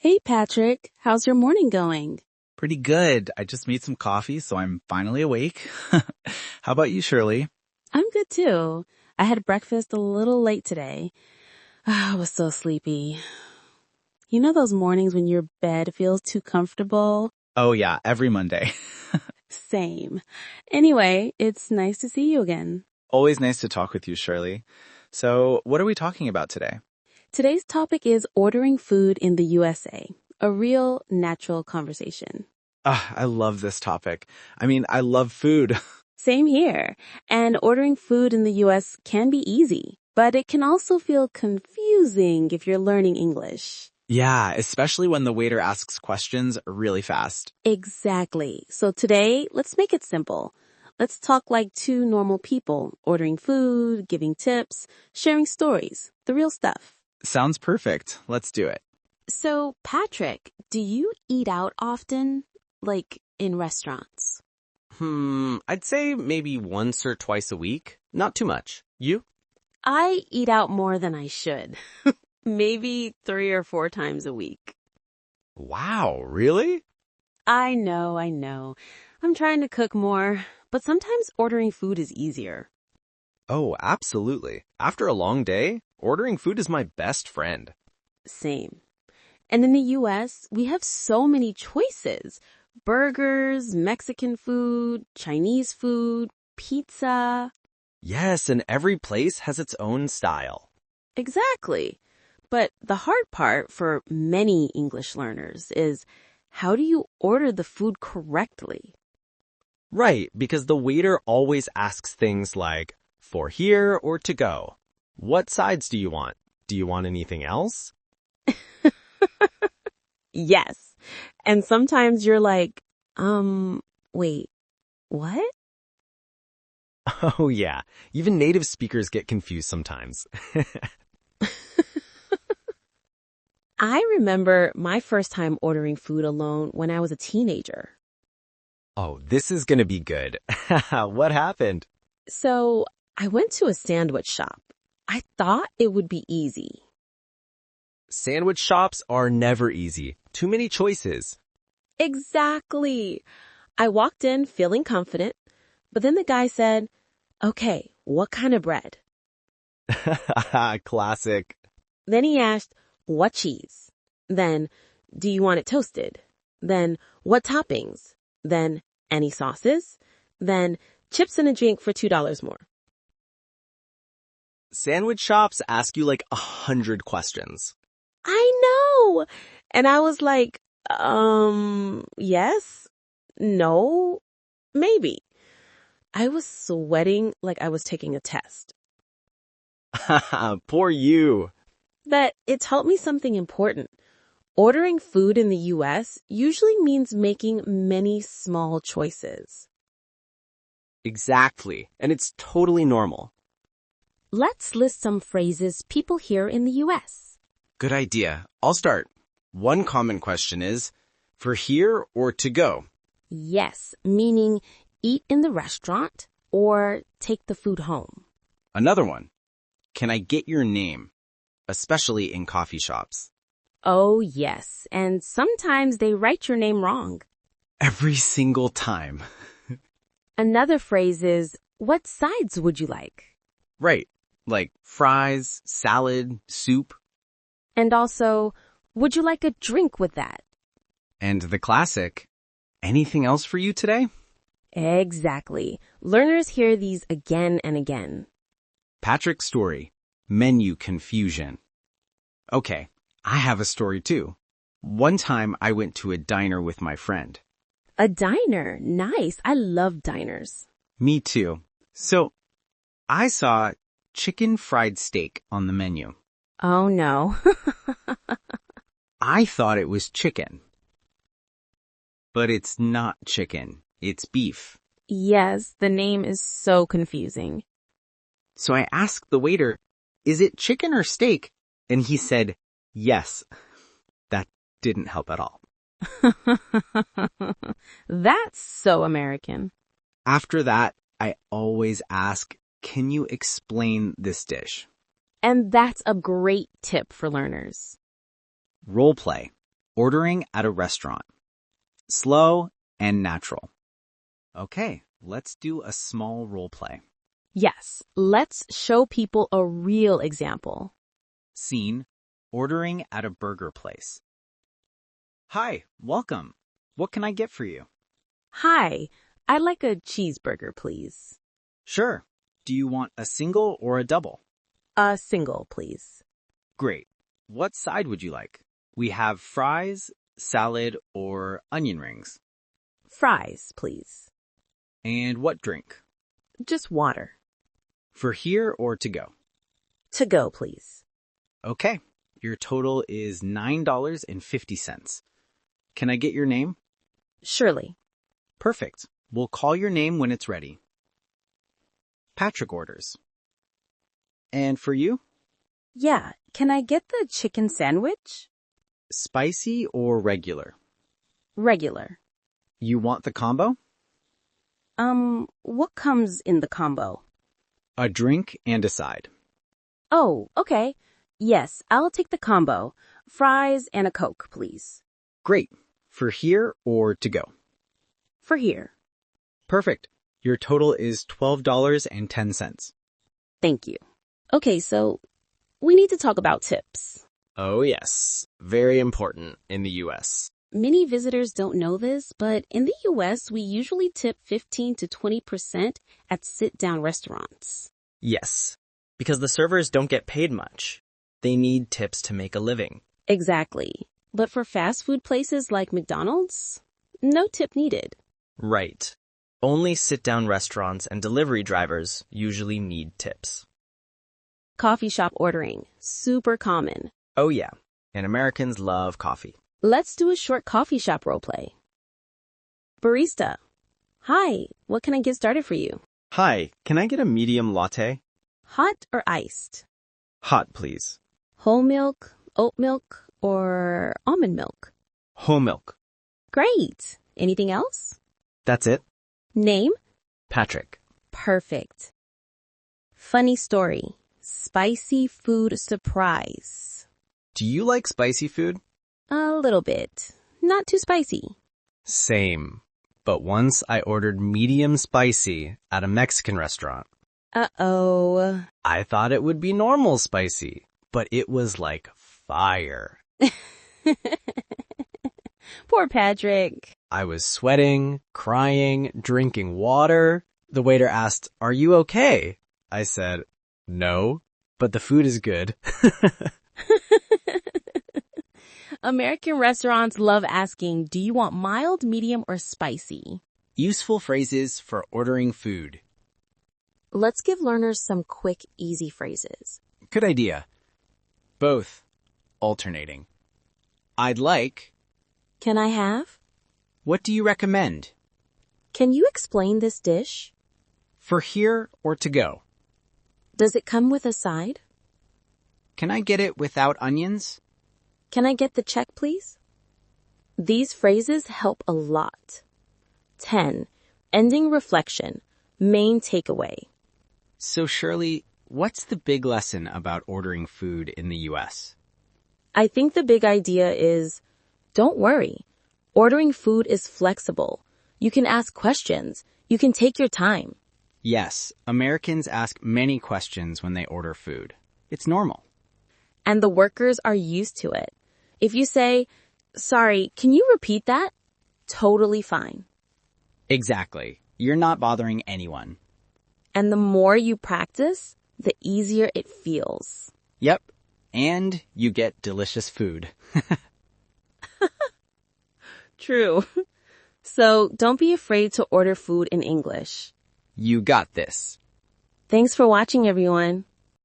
Hey Patrick, how's your morning going? Pretty good. I just made some coffee, so I'm finally awake. How about you, Shirley? I'm good too. I had breakfast a little late today. I was so sleepy. You know those mornings when your bed feels too comfortable? Oh yeah, every Monday. Same. Anyway, it's nice to see you again. Always nice to talk with you, Shirley. So, what are we talking about today? Today's topic is ordering food in the USA, a real natural conversation. I love this topic. I love food. Same here. And ordering food in the US can be easy, but it can also feel confusing if you're learning English. Yeah, especially when the waiter asks questions really fast. Exactly. So today, let's make it simple. Let's talk like two normal people, ordering food, giving tips, sharing stories, the real stuff. Sounds perfect. Let's do it. So, Patrick, do you eat out often? Like in restaurants? I'd say maybe once or twice a week. Not too much. You? I eat out more than I should. Maybe 3 or 4 times a week. Wow, really? I know. I'm trying to cook more, but sometimes ordering food is easier. Oh, absolutely. After a long day, ordering food is my best friend. Same. And in the US, we have so many choices. Burgers, Mexican food, Chinese food, pizza. Yes, and every place has its own style. Exactly. But the hard part for many English learners is how do you order the food correctly? Right, because the waiter always asks things like, for here or to go? What sides do you want? Do you want anything else? Yes. And sometimes you're like, wait, what? Oh yeah, even native speakers get confused sometimes. I remember my first time ordering food alone when I was a teenager. Oh, this is gonna be good. What happened? So I went to a sandwich shop. I thought it would be easy. Sandwich shops are never easy. Too many choices. Exactly. I walked in feeling confident, but then the guy said, okay, what kind of bread? Classic. Then he asked, what cheese? Then, do you want it toasted? Then, what toppings? Then, any sauces? Then, chips and a drink for $2 more. Sandwich shops ask you like 100 questions. I know! And I was like, yes, no, maybe. I was sweating like I was taking a test. Poor you. But it taught me something important. Ordering food in the US usually means making many small choices. Exactly. And it's totally normal. Let's list some phrases people hear in the US. Good idea. I'll start. One common question is, for here or to go? Yes, meaning eat in the restaurant or take the food home. Another one. Can I get your name? Especially in coffee shops. Oh, yes, and sometimes they write your name wrong. Every single time. Another phrase is, what sides would you like? Right. Like fries, salad, soup. And also, would you like a drink with that? And the classic, anything else for you today? Exactly. Learners hear these again and again. Patrick's story, menu confusion. Okay, I have a story too. One time I went to a diner with my friend. A diner. Nice. I love diners. Me too. So, I saw chicken fried steak on the menu. Oh, no. I thought it was chicken. But it's not chicken. It's beef. Yes, the name is so confusing. So I asked the waiter, is it chicken or steak? And he said, yes. That didn't help at all. That's so American. After that, I always ask, can you explain this dish? And that's a great tip for learners. Role play. Ordering at a restaurant. Slow and natural. Okay, let's do a small role play. Yes, let's show people a real example. Scene, ordering at a burger place. Hi, welcome. What can I get for you? Hi, I'd like a cheeseburger, please. Sure. Do you want a single or a double? A single, please. Great. What side would you like? We have fries, salad, or onion rings. Fries, please. And what drink? Just water. For here or to go? To go, please. Okay. Your total is $9.50. Can I get your name? Shirley. Perfect. We'll call your name when it's ready. Patrick orders. And for you? Yeah, can I get the chicken sandwich? Spicy or regular? Regular. You want the combo? What comes in the combo? A drink and a side. Oh, okay. Yes, I'll take the combo. Fries and a Coke, please. Great. For here or to go? For here. Perfect. Your total is $12.10. Thank you. Okay, so we need to talk about tips. Oh yes, very important in the U.S. Many visitors don't know this, but in the U.S., we usually tip 15 to 20% at sit-down restaurants. Yes, because the servers don't get paid much. They need tips to make a living. Exactly. But for fast food places like McDonald's, no tip needed. Right. Only sit-down restaurants and delivery drivers usually need tips. Coffee shop ordering, super common. Oh yeah, and Americans love coffee. Let's do a short coffee shop roleplay. Barista. Hi, what can I get started for you? Hi, can I get a medium latte? Hot or iced? Hot, please. Whole milk, oat milk, or almond milk? Whole milk. Great. Anything else? That's it. Name? Patrick. Perfect. Funny story. Spicy food surprise. Do you like spicy food? A little bit. Not too spicy. Same. But once I ordered medium spicy at a Mexican restaurant. Uh-oh. I thought it would be normal spicy, but it was like fire. Poor Patrick. I was sweating, crying, drinking water. The waiter asked, "Are you okay?" I said, "No, but the food is good." American restaurants love asking, do you want mild, medium, or spicy? Useful phrases for ordering food. Let's give learners some quick, easy phrases. Good idea. Both. Alternating. I'd like. Can I have? What do you recommend? Can you explain this dish? For here or to go? Does it come with a side? Can I get it without onions? Can I get the check, please? These phrases help a lot. 10. Ending reflection. Main takeaway. So Shirley, what's the big lesson about ordering food in the U.S.? I think the big idea is, don't worry. Ordering food is flexible. You can ask questions. You can take your time. Yes, Americans ask many questions when they order food. It's normal. And the workers are used to it. If you say, sorry, can you repeat that? Totally fine. Exactly. You're not bothering anyone. And the more you practice, the easier it feels. Yep. And you get delicious food. True. So don't be afraid to order food in English. You got this. Thanks for watching, everyone.